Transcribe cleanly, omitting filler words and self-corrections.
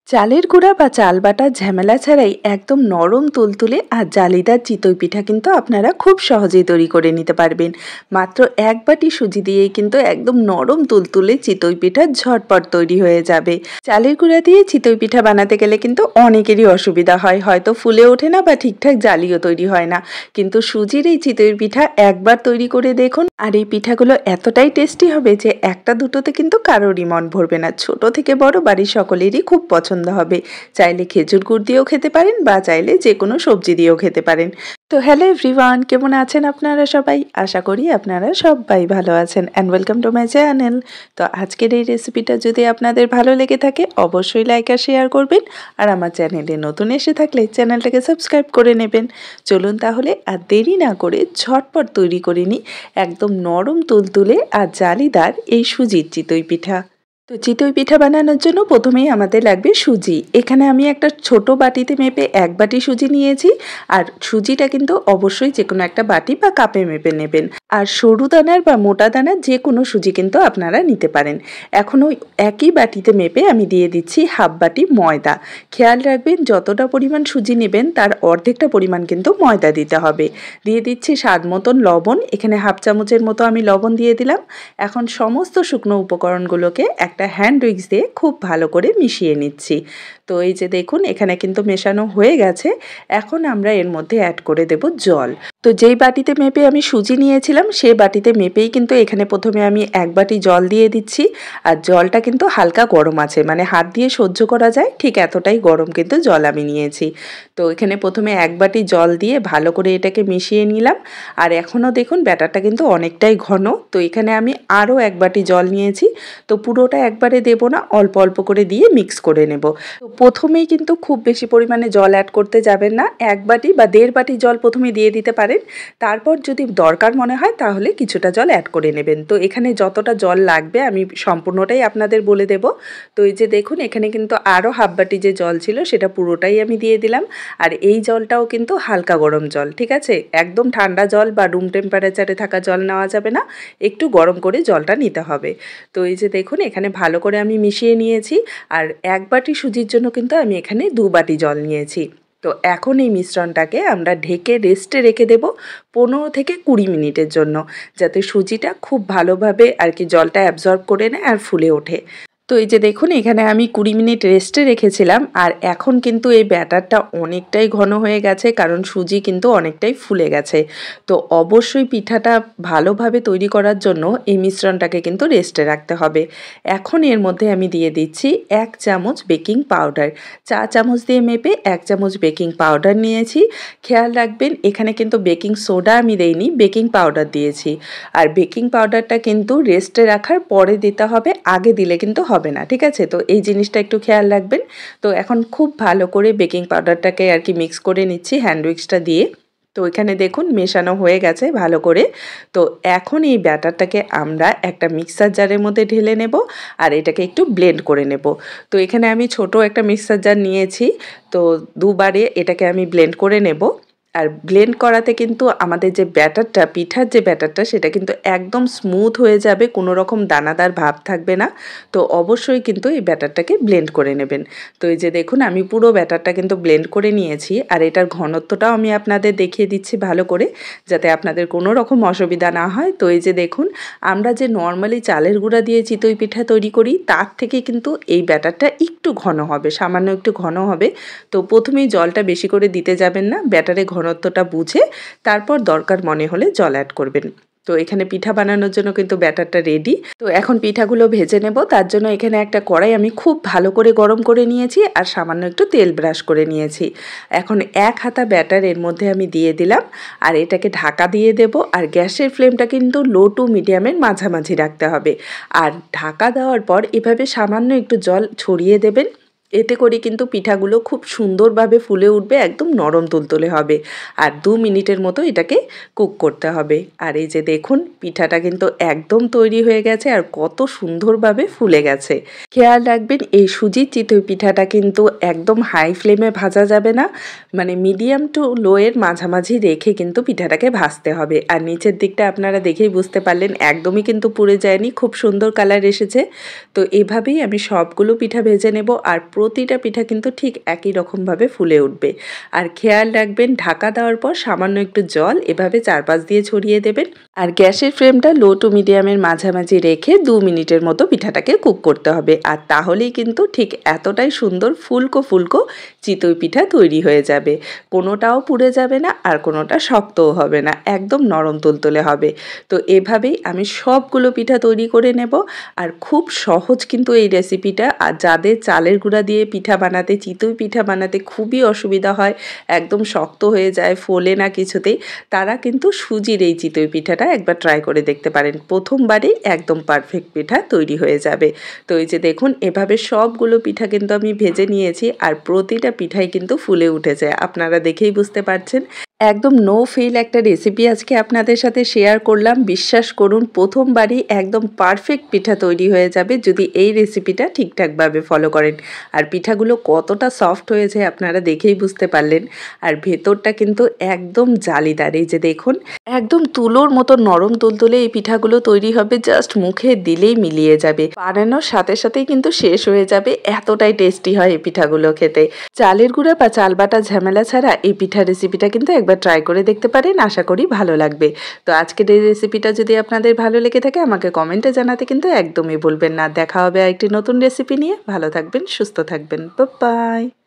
চালের গুঁড়া বা চাল বাটার ঝামেলা ছাড়াই একদম নরম তুলতুলে আর জালিদার চিতই পিঠা কিন্তু আপনারা খুব সহজেই তৈরি করে নিতে পারবেন। মাত্র এক বাটি সুজি দিয়েই কিন্তু একদম নরম তুলতুলে চিতই পিঠা ঝটপট তৈরি হয়ে যাবে। চালের গুঁড়া দিয়ে চিতই পিঠা বানাতে গেলে কিন্তু অনেকেরই অসুবিধা হয়, হয়তো ফুলে ওঠে না বা ঠিকঠাক জালিও তৈরি হয় না। কিন্তু সুজির এই চিতই পিঠা একবার তৈরি করে দেখুন, আর এই পিঠাগুলো এতটাই টেস্টি হবে যে একটা দুটোতে কিন্তু কারোরই মন ভরবে না। ছোট থেকে বড় বাড়ির সকলেরই খুব পছন্দ হবে। চাইলে খেজুর গুড় দিয়েও খেতে পারেন বা চাইলে যে কোনো সবজি দিয়েও খেতে পারেন। তো হ্যালো এভরিওয়ান, কেমন আছেন আপনারা সবাই? আশা করি আপনারা সবাই ভালো আছেন and welcome to my channel. তো আজকের এই রেসিপিটা যদি আপনাদের ভালো লেগে থাকে অবশ্যই লাইক আর শেয়ার করবেন, আর আমার চ্যানেলে নতুন এসে থাকলে চ্যানেলটাকে সাবস্ক্রাইব করে নেবেন। চলুন তাহলে আর দেরি না করে ঝটপট তৈরি করে নিই একদম নরম তুলতুলে আর জালিদার এই সুজির চিতই পিঠা। তো চিতই পিঠা বানানোর জন্য প্রথমেই আমাদের লাগবে সুজি। এখানে আমি একটা ছোট বাটিতে মেপে এক বাটি সুজি নিয়েছি। আর সুজিটা কিন্তু অবশ্যই যে কোনো একটা বাটি বা কাপে মেপে নেবেন। আর সরু দানার বা মোটা দানার যে কোনো সুজি কিন্তু আপনারা নিতে পারেন। এখন ওই একই বাটিতে মেপে আমি দিয়ে দিচ্ছি হাফ বাটি ময়দা। খেয়াল রাখবেন যতটা পরিমাণ সুজি নেবেন তার অর্ধেকটা পরিমাণ কিন্তু ময়দা দিতে হবে। দিয়ে দিচ্ছি স্বাদ মতন লবণ, এখানে হাফ চামচের মতো আমি লবণ দিয়ে দিলাম। এখন সমস্ত শুকনো উপকরণগুলোকে একটা হ্যান্ড উইক্স দিয়ে খুব ভালো করে মিশিয়ে নিচ্ছি। তো এই যে দেখুন এখানে কিন্তু মেশানো হয়ে গেছে। এখন আমরা এর মধ্যে অ্যাড করে দেব জল। তো যেই বাটিতে মেপে আমি সুজি নিয়েছিলাম সেই বাটিতে মেপেই কিন্তু এখানে প্রথমে আমি এক বাটি জল দিয়ে দিচ্ছি। আর জলটা কিন্তু হালকা গরম আছে, মানে হাত দিয়ে সহ্য করা যায় ঠিক এতটাই গরম কিন্তু জল আমি নিয়েছি। তো এখানে প্রথমে এক বাটি জল দিয়ে ভালো করে এটাকে মিশিয়ে নিলাম। আর এখনও দেখুন ব্যাটারটা কিন্তু অনেকটাই ঘন। তো এখানে আমি আরও এক বাটি জল নিয়েছি। তো পুরোটা একবারে দেব না, অল্প অল্প করে দিয়ে মিক্স করে নেব। তো প্রথমেই কিন্তু খুব বেশি পরিমাণে জল অ্যাড করতে যাবেন না, এক বাটি বা দেড় বাটি জল প্রথমে দিয়ে দিতে পারেন। তারপর যদি দরকার মনে হয় তাহলে কিছুটা জল অ্যাড করে নেবেন। তো এখানে যতটা জল লাগবে আমি সম্পূর্ণটাই আপনাদের বলে দেব। তো এই যে দেখুন এখানে কিন্তু আরও হাফ বাটি যে জল ছিল সেটা পুরোটাই আমি দিয়ে দিলাম। আর এই জলটাও কিন্তু হালকা গরম জল, ঠিক আছে? একদম ঠান্ডা জল বা রুম টেম্পারেচারে থাকা জল নেওয়া যাবে না, একটু গরম করে জলটা নিতে হবে। তো এই যে দেখুন এখানে ভালো করে আমি মিশিয়ে নিয়েছি। আর এক বাটি সুজির জন্য কিন্তু আমি এখানে 2 বাটি জল নিয়েছি। তো এখন এই মিশ্রণটাকে আমরা ঢেকে রেস্টে রেখে দেব 15 থেকে 20 মিনিটের জন্য, যাতে সুজিটা খুব ভালোভাবে আর কি জলটা অ্যাবজর্ব করে নেয় আর ফুলে ওঠে। তো এই যে দেখুন এখানে আমি 20 মিনিট রেস্টে রেখেছিলাম। আর এখন কিন্তু এই ব্যাটারটা অনেকটাই ঘন হয়ে গেছে, কারণ সুজি কিন্তু অনেকটাই ফুলে গেছে। তো অবশ্যই পিঠাটা ভালোভাবে তৈরি করার জন্য এই মিশ্রণটাকে কিন্তু রেস্টে রাখতে হবে। এখন এর মধ্যে আমি দিয়ে দিচ্ছি 1 চামচ বেকিং পাউডার। চা চামচ দিয়ে মেপে 1 চামচ বেকিং পাউডার নিয়েছি। খেয়াল রাখবেন এখানে কিন্তু বেকিং সোডা আমি দেইনি, বেকিং পাউডার দিয়েছি। আর বেকিং পাউডারটা কিন্তু রেস্টে রাখার পরে দিতে হবে, আগে দিলে কিন্তু হবে না, ঠিক আছে? তো এই জিনিসটা একটু খেয়াল রাখবেন। তো এখন খুব ভালো করে বেকিং পাউডারটাকে আর কি মিক্স করে নিচ্ছি হ্যান্ড উইক্সটা দিয়ে। তো এখানে দেখুন মেশানো হয়ে গেছে ভালো করে। তো এখন এই ব্যাটারটাকে আমরা একটা মিক্সার জারের মধ্যে ঢেলে নেব আর এটাকে একটু ব্লেন্ড করে নেব। তো এখানে আমি ছোট একটা মিক্সার জার নিয়েছি। তো দুবারে এটাকে আমি ব্লেন্ড করে নেব। আর ব্লেন্ড করাতে কিন্তু আমাদের যে ব্যাটারটা, পিঠার যে ব্যাটারটা সেটা কিন্তু একদম স্মুথ হয়ে যাবে, কোনো রকম দানাদার ভাব থাকবে না। তো অবশ্যই কিন্তু এই ব্যাটারটাকে ব্লেন্ড করে নেবেন। তো এই যে দেখুন আমি পুরো ব্যাটারটা কিন্তু ব্লেন্ড করে নিয়েছি। আর এটার ঘনত্বটাও আমি আপনাদের দেখিয়ে দিচ্ছি ভালো করে, যাতে আপনাদের কোনো রকম অসুবিধা না হয়। তো এই যে দেখুন আমরা যে নর্মালি চালের গুঁড়া দিয়ে চিতই পিঠা তৈরি করি তার থেকে কিন্তু এই ব্যাটারটা একটু ঘন হবে, সামান্য একটু ঘন হবে। তো প্রথমেই জলটা বেশি করে দিতে যাবেন না, ব্যাটারে ঘনত্বটা বুঝে তারপর দরকার মনে হলে জল অ্যাড করবেন। তো এখানে পিঠা বানানোর জন্য কিন্তু ব্যাটারটা রেডি। তো এখন পিঠাগুলো ভেজে নেব। তার জন্য এখানে একটা কড়াই আমি খুব ভালো করে গরম করে নিয়েছি আর সামান্য একটু তেল ব্রাশ করে নিয়েছি। এখন এক হাতা ব্যাটার এর মধ্যে আমি দিয়ে দিলাম আর এটাকে ঢাকা দিয়ে দেব। আর গ্যাসের ফ্লেমটা কিন্তু লো টু মিডিয়ামের মাঝামাঝি রাখতে হবে। আর ঢাকা দেওয়ার পর এভাবে সামান্য একটু জল ছড়িয়ে দেবেন। এতে করে কিন্তু পিঠাগুলো খুব সুন্দরভাবে ফুলে উঠবে, একদম নরম তুলতুলে হবে। আর 2 মিনিটের মতো এটাকে কুক করতে হবে। আর এই যে দেখুন পিঠাটা কিন্তু একদম তৈরি হয়ে গেছে আর কত সুন্দরভাবে ফুলে গেছে। খেয়াল রাখবেন এই সুজির চিতই পিঠাটা কিন্তু একদম হাই ফ্লেমে ভাজা যাবে না, মানে মিডিয়াম টু লো এর মাঝামাঝি রেখে কিন্তু পিঠাটাকে ভাজতে হবে। আর নিচের দিকটা আপনারা দেখেই বুঝতে পারলেন একদমই কিন্তু পুড়ে যায়নি, খুব সুন্দর কালার এসেছে। তো এভাবেই আমি সবগুলো পিঠা ভেজে নেব। আর প্রতিটা পিঠা কিন্তু ঠিক একই রকমভাবে ফুলে উঠবে। আর খেয়াল রাখবেন ঢাকা দেওয়ার পর সামান্য একটু জল এভাবে চারপাশ দিয়ে ছড়িয়ে দেবেন। আর গ্যাসের ফ্লেমটা লো টু মিডিয়ামের মাঝামাঝি রেখে 2 মিনিটের মতো পিঠাটাকে কুক করতে হবে। আর তাহলেই কিন্তু ঠিক এতটাই সুন্দর ফুলকো ফুলকো চিতই পিঠা তৈরি হয়ে যাবে। কোনোটাও পুড়ে যাবে না আর কোনোটা শক্তও হবে না, একদম নরম তুলতুলে হবে। তো এভাবেই আমি সবগুলো পিঠা তৈরি করে নেব। আর খুব সহজ কিন্তু এই রেসিপিটা। আর যাদের চালের গুঁড়া দিয়ে পিঠা বানাতে, চিতই পিঠা বানাতে খুবই অসুবিধা হয়, একদম শক্ত হয়ে যায়, ফোলে না কিছুতেই, তারা কিন্তু সুজির এই চিতই পিঠাটা একবার ট্রাই করে দেখতে পারেন। প্রথমবারেই একদম পারফেক্ট পিঠা তৈরি হয়ে যাবে। তো এই যে দেখুন এভাবে সবগুলো পিঠা কিন্তু আমি ভেজে নিয়েছি আর প্রতিটা পিঠাই কিন্তু ফুলে উঠেছে, আপনারা দেখেই বুঝতে পারছেন। একদম নো ফেল একটা রেসিপি আজকে আপনাদের সাথে শেয়ার করলাম। বিশ্বাস করুন প্রথমবারই একদম পারফেক্ট পিঠা তৈরি হয়ে যাবে যদি এই রেসিপিটা ঠিকঠাকভাবে ফলো করেন। আর পিঠাগুলো কতটা সফট হয়েছে আপনারা দেখেই বুঝতে পারলেন। আর ভেতরটা কিন্তু একদম জালিদার, এই যে দেখুন একদম তুলোর মতো নরম তুলতুলে এই পিঠাগুলো তৈরি হবে, জাস্ট মুখে দিলেই মিলিয়ে যাবে, বানানোর সাথে সাথেই কিন্তু শেষ হয়ে যাবে, এতটাই টেস্টি হয় এই পিঠাগুলো খেতে। চালের গুঁড়া বা চাল বাটা ঝামেলা ছাড়া এই পিঠা রেসিপিটা কিন্তু একবার ট্রাই করে দেখতে পারেন, আশা করি ভালো লাগবে। তো আজকের এই রেসিপিটা যদি আপনাদের ভালো লেগে থাকে আমাকে কমেন্টে জানাতে কিন্তু একদমই ভুলবেন না। দেখা হবে আরেকটি নতুন রেসিপি নিয়ে। ভালো থাকবেন, সুস্থ থাকবেন, বাই বাই।